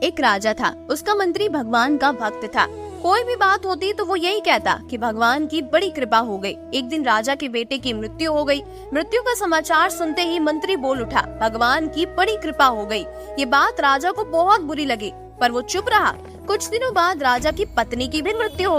एक राजा था, उसका मंत्री भगवान का भक्त था। कोई भी बात होती तो वो यही कहता कि भगवान की बड़ी कृपा हो गई। एक दिन राजा के बेटे की मृत्यु हो गई। मृत्यु का समाचार सुनते ही मंत्री बोल उठा, भगवान की बड़ी कृपा हो गई। ये बात राजा को बहुत बुरी लगी, पर वो चुप रहा। कुछ दिनों बाद राजा की पत्नी की भी मृत्यु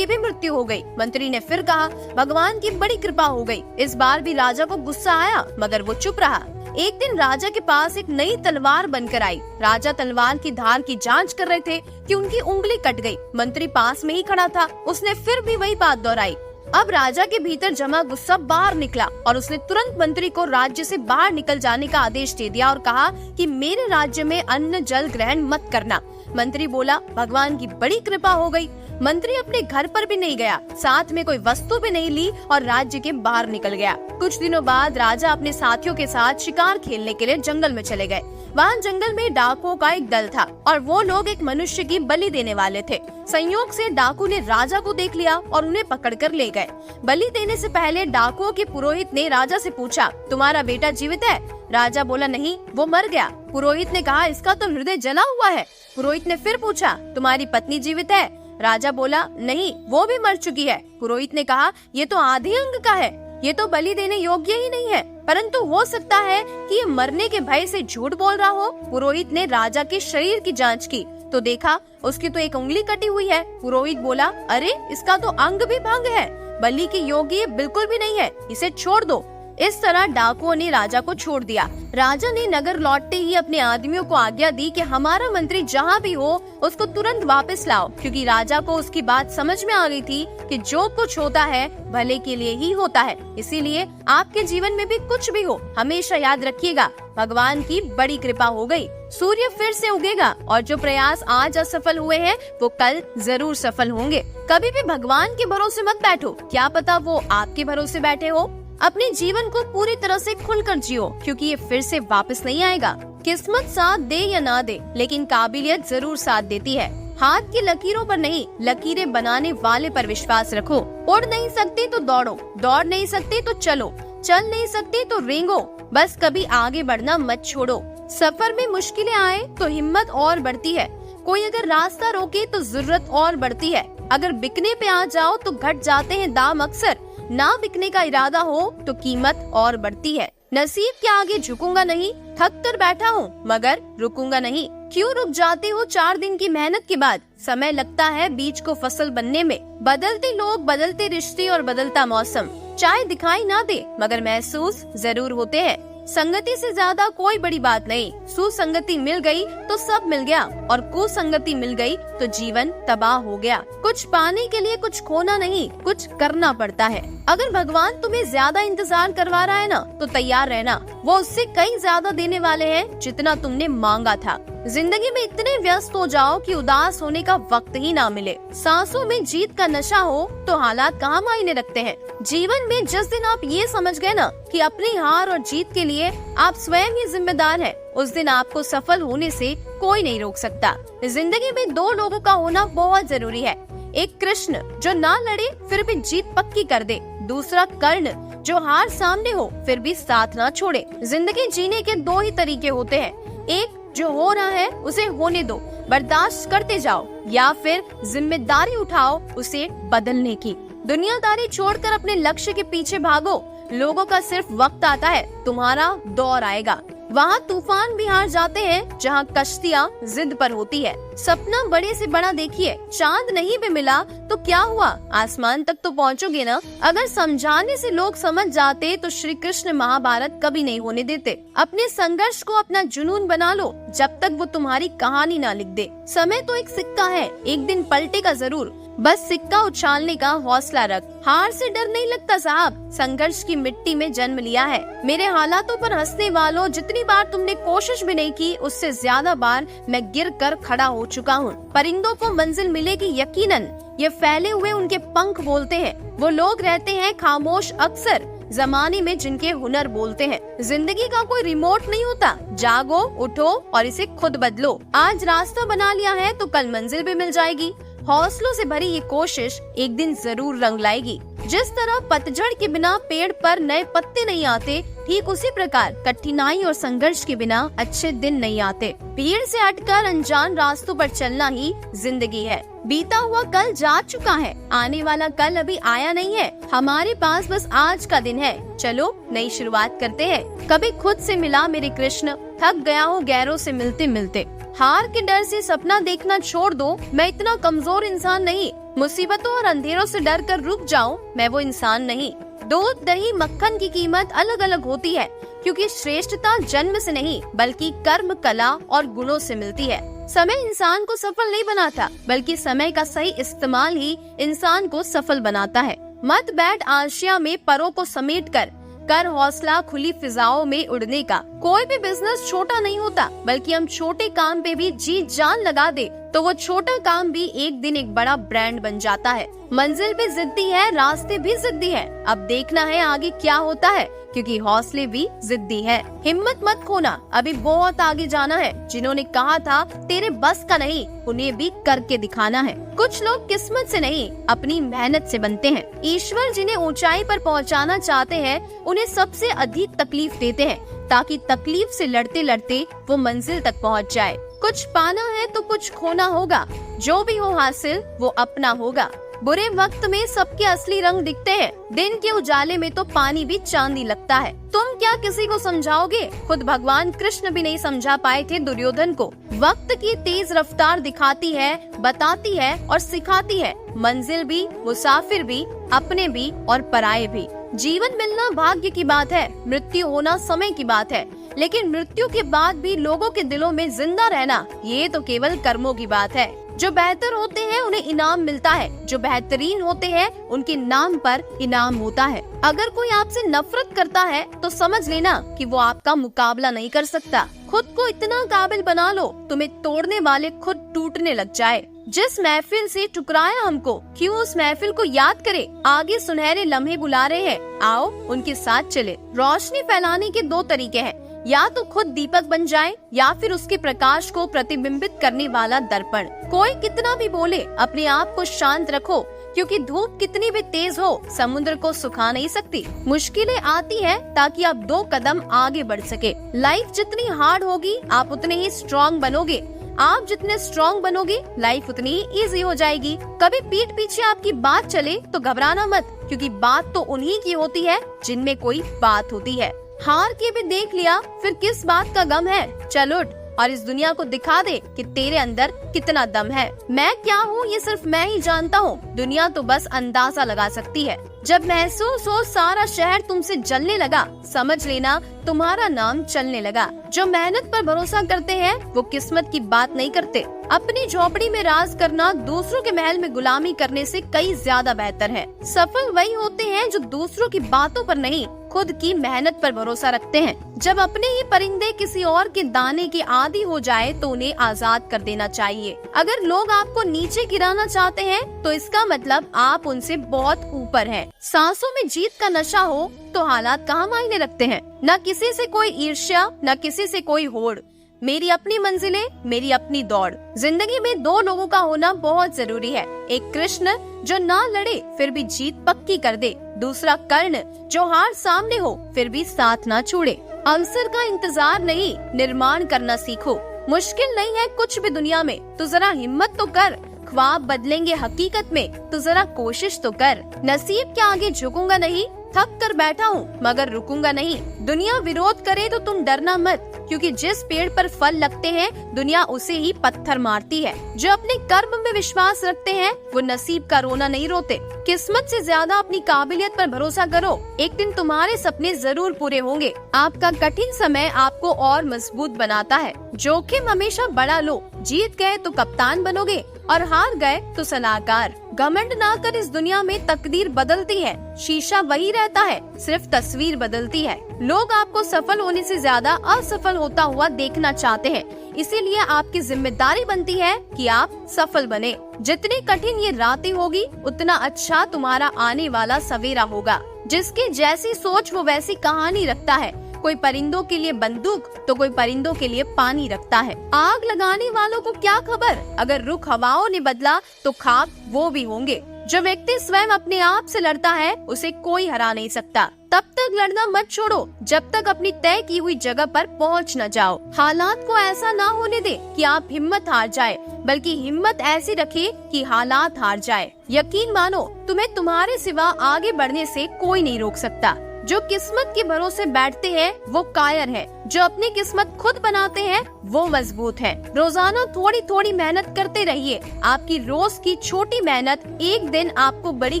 हो गई। मंत्री ने फिर कहा, भगवान की बड़ी कृपा हो गई। इस बार भी राजा को गुस्सा आया, मगर वो चुप रहा। एक दिन राजा के पास एक नई तलवार बनकर आई। राजा तलवार की धार की जांच कर रहे थे कि उनकी उंगली कट गई। मंत्री पास में ही खड़ा था, उसने फिर भी वही बात दोहराई। अब राजा के भीतर जमा गुस्सा बाहर निकला और उसने तुरंत मंत्री को राज्य से बाहर निकल जाने का आदेश दे दिया और कहा कि मेरे राज्य में अन्न जल ग्रहण मत करना। मंत्री बोला, भगवान की बड़ी कृपा हो गई। मंत्री अपने घर पर भी नहीं गया, साथ में कोई वस्तु भी नहीं ली और राज्य के बाहर निकल गया। कुछ दिनों बाद राजा अपने साथियों के साथ शिकार खेलने के लिए जंगल में चले गए। वहाँ जंगल में डाकुओं का एक दल था और वो लोग एक मनुष्य की बलि देने वाले थे। संयोग से डाकू ने राजा को देख लिया और उन्हें पकड़कर ले गए। बलि देने से पहले डाकुओं के पुरोहित ने राजा से पूछा, तुम्हारा बेटा जीवित है? राजा बोला, नहीं, वो मर गया। पुरोहित ने कहा, इसका तो हृदय जला हुआ है। पुरोहित ने फिर पूछा, तुम्हारी पत्नी जीवित है? राजा बोला, नहीं, वो भी मर चुकी है। पुरोहित ने कहा, ये तो आधे अंग का है, ये तो बलि देने योग्य ही नहीं है, परंतु हो सकता है कि ये मरने के भय से झूठ बोल रहा हो। पुरोहित ने राजा के शरीर की जांच की तो देखा उसकी तो एक उंगली कटी हुई है। पुरोहित बोला, अरे इसका तो अंग भी भंग है, बलि के योग्य ये बिल्कुल भी नहीं है, इसे छोड़ दो। इस तरह डाकुओं ने राजा को छोड़ दिया। राजा ने नगर लौटते ही अपने आदमियों को आज्ञा दी कि हमारा मंत्री जहाँ भी हो उसको तुरंत वापस लाओ, क्योंकि राजा को उसकी बात समझ में आ गई थी कि जो कुछ होता है भले के लिए ही होता है। इसीलिए आपके जीवन में भी कुछ भी हो, हमेशा याद रखिएगा, भगवान की बड़ी कृपा हो गई। सूर्य फिर से उगेगा और जो प्रयास आज असफल हुए हैं वो कल जरूर सफल होंगे। कभी भी भगवान के भरोसे मत बैठो, क्या पता वो आपके भरोसे बैठे हो। अपने जीवन को पूरी तरह से खुलकर जियो, क्योंकि ये फिर से वापस नहीं आएगा। किस्मत साथ दे या ना दे, लेकिन काबिलियत जरूर साथ देती है। हाथ की लकीरों पर नहीं, लकीरें बनाने वाले पर विश्वास रखो। उड़ नहीं सकते तो दौड़ो, दौड़ नहीं सकते तो चलो, चल नहीं सकते तो रेंगो, बस कभी आगे बढ़ना मत छोड़ो। सफर में मुश्किलें आए तो हिम्मत और बढ़ती है। कोई अगर रास्ता रोके तो जरूरत और बढ़ती है। अगर बिकने पे आ जाओ तो घट जाते हैं दाम अक्सर। ना बिकने का इरादा हो तो कीमत और बढ़ती है। नसीब के आगे झुकूंगा नहीं, थक कर बैठा हूँ मगर रुकूंगा नहीं। क्यों रुक जाते हो 4 दिन की मेहनत के बाद? समय लगता है बीज को फसल बनने में। बदलते लोग, बदलते रिश्ते और बदलता मौसम, चाहे दिखाई ना दे मगर महसूस जरूर होते हैं। संगति से ज्यादा कोई बड़ी बात नहीं। सुसंगति मिल गई तो सब मिल गया और कुसंगति मिल गई तो जीवन तबाह हो गया। कुछ पाने के लिए कुछ खोना नहीं, कुछ करना पड़ता है। अगर भगवान तुम्हें ज्यादा इंतजार करवा रहा है ना, तो तैयार रहना, वो उससे कहीं ज्यादा देने वाले हैं जितना तुमने मांगा था। जिंदगी में इतने व्यस्त हो जाओ कि उदास होने का वक्त ही ना मिले। सांसों में जीत का नशा हो तो हालात कहाँ मायने रखते हैं। जीवन में जिस दिन आप ये समझ गए ना कि अपनी हार और जीत के लिए आप स्वयं ही जिम्मेदार हैं, उस दिन आपको सफल होने से कोई नहीं रोक सकता। जिंदगी में 2 लोगों का होना बहुत जरूरी है। एक कृष्ण जो ना लड़े फिर भी जीत पक्की कर दे, दूसरा कर्ण जो हार सामने हो फिर भी साथ ना छोड़े। जिंदगी जीने के 2 ही तरीके होते हैं, एक जो हो रहा है उसे होने दो, बर्दाश्त करते जाओ, या फिर जिम्मेदारी उठाओ उसे बदलने की। दुनियादारी छोड़कर अपने लक्ष्य के पीछे भागो। लोगों का सिर्फ वक्त आता है, तुम्हारा दौर आएगा। वहाँ तूफान भी हार जाते हैं जहाँ कश्तियाँ जिद पर होती है। सपना बड़े से बड़ा देखिए, चांद नहीं भी मिला तो क्या हुआ, आसमान तक तो पहुँचोगे ना। अगर समझाने से लोग समझ जाते तो श्री कृष्ण महाभारत कभी नहीं होने देते। अपने संघर्ष को अपना जुनून बना लो जब तक वो तुम्हारी कहानी ना लिख दे। समय तो एक सिक्का है, एक दिन पलटेगा जरूर, बस सिक्का उछालने का हौसला रख। हार से डर नहीं लगता साहब, संघर्ष की मिट्टी में जन्म लिया है। मेरे हालातों पर हंसने वालों, जितनी बार तुमने कोशिश भी नहीं की उससे ज्यादा बार मैं गिर कर खड़ा हो चुका हूँ। परिंदों को मंजिल मिलेगी यकीनन, ये फैले हुए उनके पंख बोलते हैं। वो लोग रहते हैं खामोश अक्सर, जमाने में जिनके हुनर बोलते हैं। जिंदगी का कोई रिमोट नहीं होता, जागो, उठो और इसे खुद बदलो। आज रास्ता बना लिया है तो कल मंजिल भी मिल जाएगी। हौसलों से भरी ये कोशिश एक दिन जरूर रंग लाएगी। जिस तरह पतझड़ के बिना पेड़ पर नए पत्ते नहीं आते, ठीक उसी प्रकार कठिनाई और संघर्ष के बिना अच्छे दिन नहीं आते। भीड़ से हटकर अनजान रास्तों पर चलना ही जिंदगी है। बीता हुआ कल जा चुका है, आने वाला कल अभी आया नहीं है। हमारे पास बस आज का दिन है। चलो नई शुरुआत करते हैं। कभी खुद से मिला मेरे कृष्ण, थक गया हूँ गैरों से मिलते मिलते। हार के डर से सपना देखना छोड़ दो, मैं इतना कमजोर इंसान नहीं। मुसीबतों और अंधेरों से डर कर रुक जाऊं, मैं वो इंसान नहीं। दूध, दही, मक्खन की कीमत अलग अलग होती है, क्योंकि श्रेष्ठता जन्म से नहीं बल्कि कर्म, कला और गुणों से मिलती है। समय इंसान को सफल नहीं बनाता, बल्कि समय का सही इस्तेमाल ही इंसान को सफल बनाता है। मत बैठ आशिया में परों को समेट कर हौसला खुली फिजाओं में उड़ने का। कोई भी बिजनेस छोटा नहीं होता, बल्कि हम छोटे काम पे भी जी जान लगा दे तो वो छोटा काम भी एक दिन एक बड़ा ब्रांड बन जाता है। मंजिल भी जिद्दी है, रास्ते भी जिद्दी है। अब देखना है आगे क्या होता है, क्योंकि हौसले भी जिद्दी है। हिम्मत मत खोना, अभी बहुत आगे जाना है। जिन्होंने कहा था तेरे बस का नहीं, उन्हें भी करके दिखाना है। कुछ लोग किस्मत से नहीं, अपनी मेहनत से बनते हैं। ईश्वर जिन्हें ऊंचाई पर पहुंचाना चाहते हैं, उन्हें सबसे अधिक तकलीफ देते हैं, ताकि तकलीफ से लड़ते लड़ते वो मंजिल तक पहुंच जाए। कुछ पाना है तो कुछ खोना होगा, जो भी हो हासिल वो अपना होगा। बुरे वक्त में सबके असली रंग दिखते हैं, दिन के उजाले में तो पानी भी चांदी लगता है। तुम क्या किसी को समझाओगे? खुद भगवान कृष्ण भी नहीं समझा पाए थे दुर्योधन को। वक्त की तेज रफ्तार दिखाती है, बताती है और सिखाती है। मंजिल भी, मुसाफिर भी, अपने भी और पराये भी। जीवन मिलना भाग्य की बात है, मृत्यु होना समय की बात है, लेकिन मृत्यु के बाद भी लोगों के दिलों में जिंदा रहना, ये तो केवल कर्मों की बात है। जो बेहतर होते हैं उन्हें इनाम मिलता है, जो बेहतरीन होते हैं उनके नाम पर इनाम होता है। अगर कोई आपसे नफरत करता है तो समझ लेना कि वो आपका मुकाबला नहीं कर सकता। खुद को इतना काबिल बना लो, तुम्हें तोड़ने वाले खुद टूटने लग जाए। जिस महफिल से ठुकराया हमको, क्यों उस महफिल को याद करे। आगे सुनहरे लम्हे बुला रहे हैं, आओ उनके साथ चले। रोशनी फैलाने के दो तरीके हैं, या तो खुद दीपक बन जाए या फिर उसके प्रकाश को प्रतिबिंबित करने वाला दर्पण। कोई कितना भी बोले, अपने आप को शांत रखो, क्योंकि धूप कितनी भी तेज हो समुद्र को सुखा नहीं सकती। मुश्किलें आती हैं ताकि आप 2 कदम आगे बढ़ सके। लाइफ जितनी हार्ड होगी आप उतने ही स्ट्रॉन्ग बनोगे। आप जितने स्ट्रॉन्ग बनोगे लाइफ उतनी ही इजी हो जाएगी। कभी पीठ पीछे आपकी बात चले तो घबराना मत, क्योंकि बात तो उन्हीं की होती है जिनमें कोई बात होती है। हार के भी देख लिया, फिर किस बात का गम है। चल उठ और इस दुनिया को दिखा दे कि तेरे अंदर कितना दम है। मैं क्या हूँ ये सिर्फ मैं ही जानता हूँ, दुनिया तो बस अंदाजा लगा सकती है। जब महसूस हो सारा शहर तुमसे जलने लगा, समझ लेना तुम्हारा नाम चलने लगा। जो मेहनत पर भरोसा करते हैं वो किस्मत की बात नहीं करते। अपनी झोपड़ी में राज करना दूसरों के महल में गुलामी करने से कई ज्यादा बेहतर है। सफल वही होते हैं जो दूसरों की बातों पर नहीं, खुद की मेहनत पर भरोसा रखते हैं। जब अपने ही परिंदे किसी और के दाने के आदी हो जाए तो उन्हें आजाद कर देना चाहिए। अगर लोग आपको नीचे गिराना चाहते हैं तो इसका मतलब आप उनसे बहुत ऊपर हैं। सांसों में जीत का नशा हो तो हालात कहाँ मायने रखते हैं। न किसी से कोई ईर्ष्या, न किसी से कोई होड़। मेरी अपनी मंजिलें, मेरी अपनी दौड़। जिंदगी में 2 लोगों का होना बहुत जरूरी है। एक कृष्ण जो ना लड़े फिर भी जीत पक्की कर दे, दूसरा कर्ण जो हार सामने हो फिर भी साथ ना छोड़े। अवसर का इंतजार नहीं, निर्माण करना सीखो। मुश्किल नहीं है कुछ भी दुनिया में, तो जरा हिम्मत तो कर। ख्वाब बदलेंगे हकीकत में, तो जरा कोशिश तो कर। नसीब के आगे झुकूंगा नहीं, थक कर बैठा हूँ मगर रुकूंगा नहीं। दुनिया विरोध करे तो तुम डरना मत, क्योंकि जिस पेड़ पर फल लगते हैं दुनिया उसे ही पत्थर मारती है। जो अपने कर्म में विश्वास रखते हैं वो नसीब का रोना नहीं रोते। किस्मत से ज्यादा अपनी काबिलियत पर भरोसा करो, एक दिन तुम्हारे सपने जरूर पूरे होंगे। आपका कठिन समय आपको और मजबूत बनाता है। जोखिम हमेशा बड़ा लो, जीत गए तो कप्तान बनोगे और हार गए तो सलाहकार। घमंड ना कर, इस दुनिया में तकदीर बदलती है, शीशा वही रहता है, सिर्फ तस्वीर बदलती है। लोग आपको सफल होने से ज्यादा असफल होता हुआ देखना चाहते हैं, इसीलिए आपकी जिम्मेदारी बनती है कि आप सफल बने। जितनी कठिन ये रातें होगी उतना अच्छा तुम्हारा आने वाला सवेरा होगा। जिसकी जैसी सोच वो वैसी कहानी रखता है। कोई परिंदों के लिए बंदूक तो कोई परिंदों के लिए पानी रखता है। आग लगाने वालों को क्या खबर, अगर रुख हवाओं ने बदला तो खाक वो भी होंगे। जो व्यक्ति स्वयं अपने आप से लड़ता है उसे कोई हरा नहीं सकता। तब तक लड़ना मत छोड़ो जब तक अपनी तय की हुई जगह पर पहुंच न जाओ। हालात को ऐसा ना होने दे कि आप हिम्मत हार जाए, बल्कि हिम्मत ऐसी रखे कि हालात हार जाए। यकीन मानो, तुम्हें तुम्हारे सिवा आगे बढ़ने से कोई नहीं रोक सकता। जो किस्मत के भरोसे बैठते हैं वो कायर है, जो अपनी किस्मत खुद बनाते हैं वो मजबूत है। रोजाना थोड़ी थोड़ी मेहनत करते रहिए। आपकी रोज की छोटी मेहनत एक दिन आपको बड़ी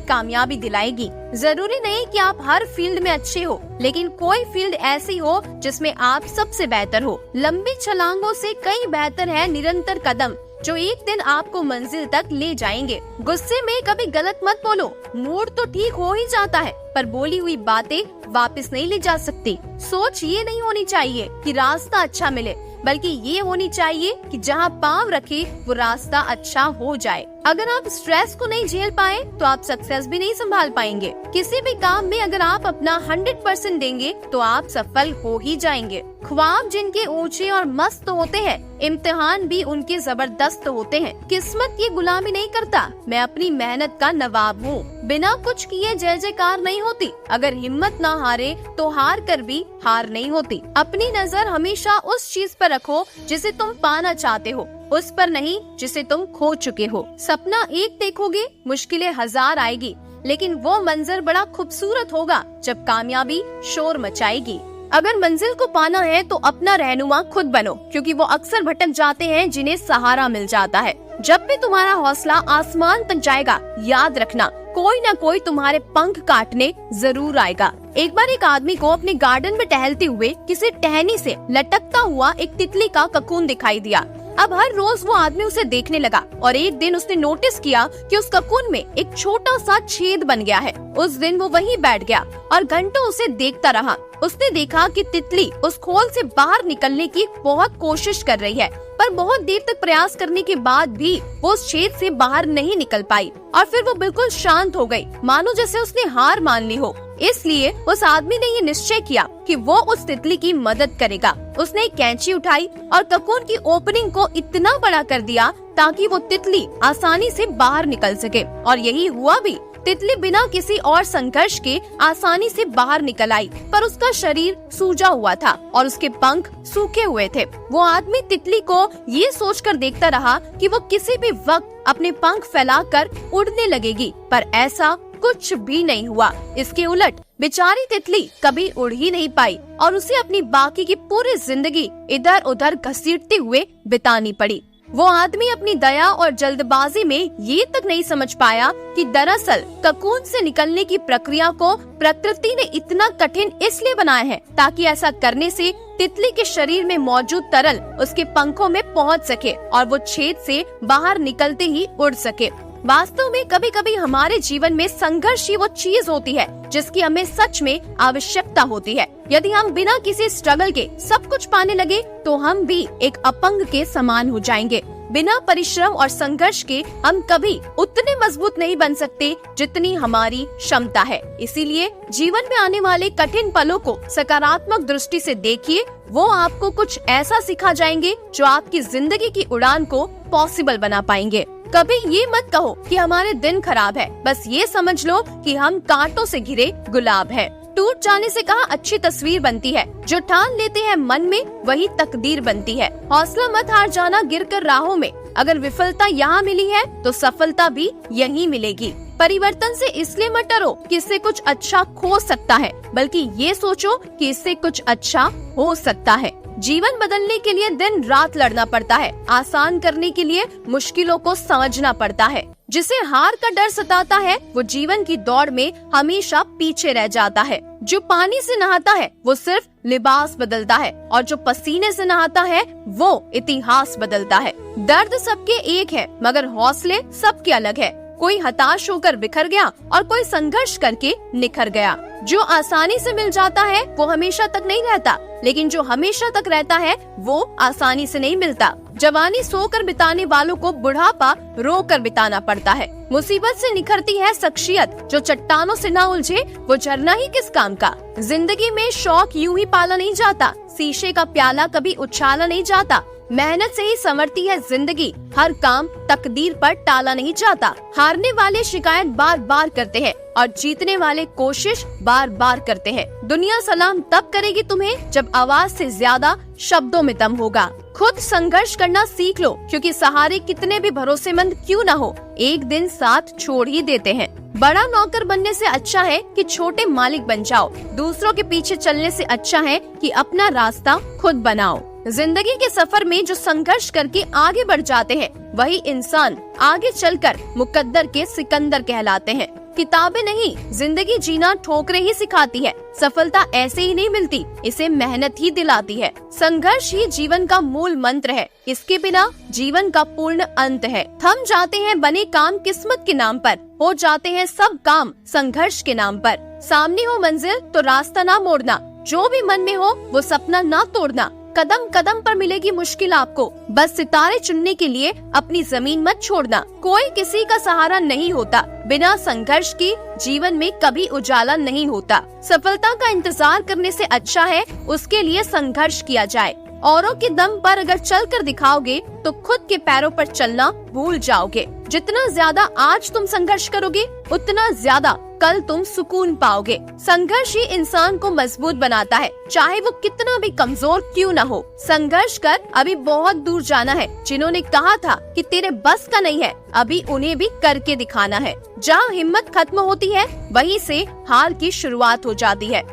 कामयाबी दिलाएगी। जरूरी नहीं कि आप हर फील्ड में अच्छे हो, लेकिन कोई फील्ड ऐसी हो जिसमें आप सबसे बेहतर हो। लंबी छलांगों से कई बेहतर है निरंतर कदम, जो एक दिन आपको मंजिल तक ले जाएंगे। गुस्से में कभी गलत मत बोलो। मूड तो ठीक हो ही जाता है, पर बोली हुई बातें वापस नहीं ले जा सकती। सोच ये नहीं होनी चाहिए कि रास्ता अच्छा मिले, बल्कि ये होनी चाहिए कि जहाँ पाँव रखे वो रास्ता अच्छा हो जाए। अगर आप स्ट्रेस को नहीं झेल पाए तो आप सक्सेस भी नहीं संभाल पाएंगे। किसी भी काम में अगर आप अपना 100% देंगे तो आप सफल हो ही जाएंगे। ख्वाब जिनके ऊंचे और मस्त होते हैं, इम्तिहान भी उनके जबरदस्त होते हैं। किस्मत की गुलामी नहीं करता, मैं अपनी मेहनत का नवाब हूँ। बिना कुछ किए जय जयकार नहीं होती। अगर हिम्मत ना हारे तो हार कर भी हार नहीं होती। अपनी नजर हमेशा उस चीज पर रखो जिसे तुम पाना चाहते हो, उस पर नहीं जिसे तुम खो चुके हो। सपना एक देखोगे, मुश्किलें 1000 आएगी, लेकिन वो मंजर बड़ा खूबसूरत होगा जब कामयाबी शोर मचाएगी। अगर मंजिल को पाना है तो अपना रहनुमा खुद बनो, क्योंकि वो अक्सर भटक जाते हैं जिन्हें सहारा मिल जाता है। जब भी तुम्हारा हौसला आसमान तक जाएगा, याद रखना कोई न कोई तुम्हारे पंख काटने जरूर आएगा। एक बार एक आदमी को अपने गार्डन में टहलते हुए किसी टहनी से लटकता हुआ एक तितली का ककून दिखाई दिया। अब हर रोज वो आदमी उसे देखने लगा और एक दिन उसने नोटिस किया कि उस ककून में एक छोटा सा छेद बन गया है। उस दिन वो वहीं बैठ गया और घंटों उसे देखता रहा। उसने देखा कि तितली उस खोल से बाहर निकलने की बहुत कोशिश कर रही है, पर बहुत देर तक प्रयास करने के बाद भी वो उस छेद से बाहर नहीं निकल पाई और फिर वो बिल्कुल शांत हो गई, मानो जैसे उसने हार मान ली हो। इसलिए उस आदमी ने ये निश्चय किया कि वो उस तितली की मदद करेगा। उसने एक कैंची उठाई और ककून की ओपनिंग को इतना बड़ा कर दिया ताकि वो तितली आसानी से बाहर निकल सके, और यही हुआ भी। तितली बिना किसी और संघर्ष के आसानी से बाहर निकल आई, पर उसका शरीर सूजा हुआ था और उसके पंख सूखे हुए थे। वो आदमी तितली को ये सोचकर देखता रहा कि वो किसी भी वक्त अपने पंख फैलाकर उड़ने लगेगी, पर ऐसा कुछ भी नहीं हुआ। इसके उलट बेचारी तितली कभी उड़ ही नहीं पाई और उसे अपनी बाकी की पूरी जिंदगी इधर उधर घसीटते हुए बितानी पड़ी। वो आदमी अपनी दया और जल्दबाजी में ये तक नहीं समझ पाया कि दरअसल ककून से निकलने की प्रक्रिया को प्रकृति ने इतना कठिन इसलिए बनाया है ताकि ऐसा करने से तितली के शरीर में मौजूद तरल उसके पंखों में पहुंच सके और वो छेद से बाहर निकलते ही उड़ सके। वास्तव में कभी कभी हमारे जीवन में संघर्ष ही वो चीज होती है जिसकी हमें सच में आवश्यकता होती है। यदि हम बिना किसी स्ट्रगल के सब कुछ पाने लगे तो हम भी एक अपंग के समान हो जाएंगे। बिना परिश्रम और संघर्ष के हम कभी उतने मजबूत नहीं बन सकते जितनी हमारी क्षमता है। इसीलिए जीवन में आने वाले कठिन पलों को सकारात्मक दृष्टि से देखिए। वो आपको कुछ ऐसा सिखा जाएंगे जो आपकी जिंदगी की उड़ान को पॉसिबल बना पाएंगे। कभी ये मत कहो कि हमारे दिन खराब है, बस ये समझ लो कि हम कांटों से घिरे गुलाब हैं। टूट जाने से कहाँ अच्छी तस्वीर बनती है, जो ठान लेते हैं मन में वही तकदीर बनती है। हौसला मत हार जाना गिरकर राहों में। अगर विफलता यहाँ मिली है तो सफलता भी यहीं मिलेगी। परिवर्तन से इसलिए मत डरो कि इससे कुछ अच्छा खो सकता है, बल्कि ये सोचो कि इससे कुछ अच्छा हो सकता है। जीवन बदलने के लिए दिन रात लड़ना पड़ता है, आसान करने के लिए मुश्किलों को समझना पड़ता है। जिसे हार का डर सताता है वो जीवन की दौड़ में हमेशा पीछे रह जाता है। जो पानी से नहाता है वो सिर्फ लिबास बदलता है, और जो पसीने से नहाता है वो इतिहास बदलता है। दर्द सबके एक है, मगर हौसले सबके अलग है। कोई हताश होकर बिखर गया और कोई संघर्ष करके निखर गया। जो आसानी से मिल जाता है वो हमेशा तक नहीं रहता, लेकिन जो हमेशा तक रहता है वो आसानी से नहीं मिलता। जवानी सोकर बिताने वालों को बुढ़ापा रोकर बिताना पड़ता है। मुसीबत से निखरती है शख्सियत, जो चट्टानों से ना उलझे वो झरना ही किस काम का। जिंदगी में शौक यूं ही पाला नहीं जाता, शीशे का प्याला कभी उछाला नहीं जाता। मेहनत से ही संवरती है जिंदगी, हर काम तकदीर पर टाला नहीं जाता। हारने वाले शिकायत बार बार करते हैं और जीतने वाले कोशिश बार बार करते हैं। दुनिया सलाम तब करेगी तुम्हें जब आवाज से ज्यादा शब्दों में दम होगा। खुद संघर्ष करना सीख लो, क्योंकि सहारे कितने भी भरोसेमंद क्यों न हो, एक दिन साथ छोड़ ही देते हैं। बड़ा नौकर बनने से अच्छा है कि छोटे मालिक बन जाओ। दूसरों के पीछे चलने से अच्छा है कि अपना रास्ता खुद बनाओ। जिंदगी के सफर में जो संघर्ष करके आगे बढ़ जाते हैं, वही इंसान आगे चलकर मुकद्दर के सिकंदर कहलाते हैं। किताबें नहीं, जिंदगी जीना ठोकरें ही सिखाती है। सफलता ऐसे ही नहीं मिलती, इसे मेहनत ही दिलाती है। संघर्ष ही जीवन का मूल मंत्र है, इसके बिना जीवन का पूर्ण अंत है। थम जाते हैं बने काम किस्मत के नाम पर, हो जाते हैं सब काम संघर्ष के नाम पर। सामने हो मंजिल तो रास्ता ना मोड़ना, जो भी मन में हो वो सपना ना तोड़ना। कदम कदम पर मिलेगी मुश्किल आपको, बस सितारे चुनने के लिए अपनी जमीन मत छोड़ना। कोई किसी का सहारा नहीं होता, बिना संघर्ष के जीवन में कभी उजाला नहीं होता। सफलता का इंतजार करने से अच्छा है उसके लिए संघर्ष किया जाए। औरों के दम पर अगर चल कर दिखाओगे तो खुद के पैरों पर चलना भूल जाओगे। जितना ज्यादा आज तुम संघर्ष करोगे, उतना ज्यादा कल तुम सुकून पाओगे। संघर्ष ही इंसान को मजबूत बनाता है, चाहे वो कितना भी कमजोर क्यों न हो। संघर्ष कर अभी बहुत दूर जाना है। जिन्होंने कहा था कि तेरे बस का नहीं है, अभी उन्हें भी करके दिखाना है। जहाँ हिम्मत खत्म होती है, वहीं से हार की शुरुआत हो जाती है।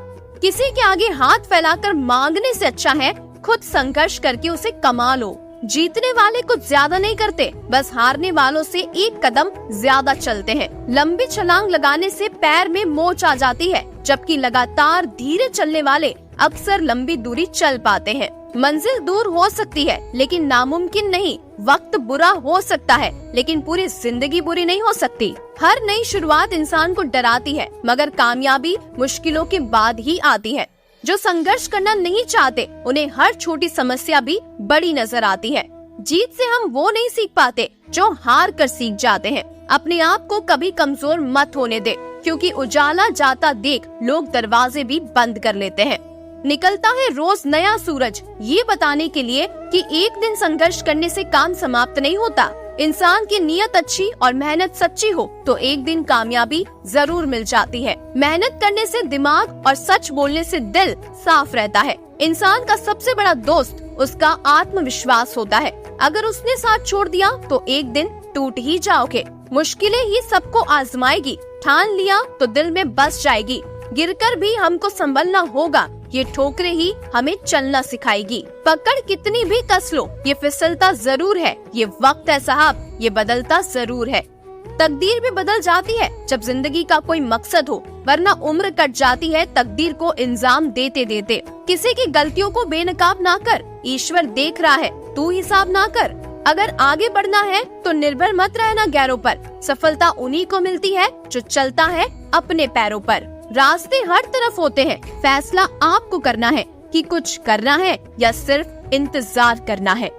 किसी के आगे हाथ फैलाकर मांगने से अच्छा है खुद संघर्ष करके उसे कमा लो। जीतने वाले कुछ ज्यादा नहीं करते, बस हारने वालों से एक कदम ज्यादा चलते हैं। लंबी छलांग लगाने से पैर में मोच आ जाती है, जबकि लगातार धीरे चलने वाले अक्सर लंबी दूरी चल पाते हैं। मंजिल दूर हो सकती है लेकिन नामुमकिन नहीं। वक्त बुरा हो सकता है लेकिन पूरी जिंदगी बुरी नहीं हो सकती। हर नई शुरुआत इंसान को डराती है, मगर कामयाबी मुश्किलों के बाद ही आती है। जो संघर्ष करना नहीं चाहते, उन्हें हर छोटी समस्या भी बड़ी नजर आती है। जीत से हम वो नहीं सीख पाते जो हार कर सीख जाते हैं। अपने आप को कभी कमजोर मत होने दे, क्योंकि उजाला जाता देख लोग दरवाजे भी बंद कर लेते हैं। निकलता है रोज नया सूरज, ये बताने के लिए कि एक दिन संघर्ष करने से काम समाप्त नहीं होता। इंसान की नीयत अच्छी और मेहनत सच्ची हो तो एक दिन कामयाबी जरूर मिल जाती है। मेहनत करने से दिमाग और सच बोलने से दिल साफ रहता है। इंसान का सबसे बड़ा दोस्त उसका आत्मविश्वास होता है। अगर उसने साथ छोड़ दिया तो एक दिन टूट ही जाओगे। मुश्किलें ही सबको आजमाएगी, ठान लिया तो दिल में बस जाएगी। गिरकर भी हमको संभलना होगा, ये ठोकरें ही हमें चलना सिखाएगी। पकड़ कितनी भी कस लो, ये फिसलता जरूर है। ये वक्त है साहब, ये बदलता जरूर है। तकदीर भी बदल जाती है जब जिंदगी का कोई मकसद हो, वरना उम्र कट जाती है तकदीर को इल्जाम देते देते। किसी की गलतियों को बेनकाब ना कर, ईश्वर देख रहा है, तू हिसाब ना कर। अगर आगे बढ़ना है तो निर्भर मत रहना गैरों पर। सफलता उन्हीं को मिलती है जो चलता है अपने पैरों पर। रास्ते हर तरफ होते हैं, फैसला आपको करना है कि कुछ करना है या सिर्फ इंतजार करना है।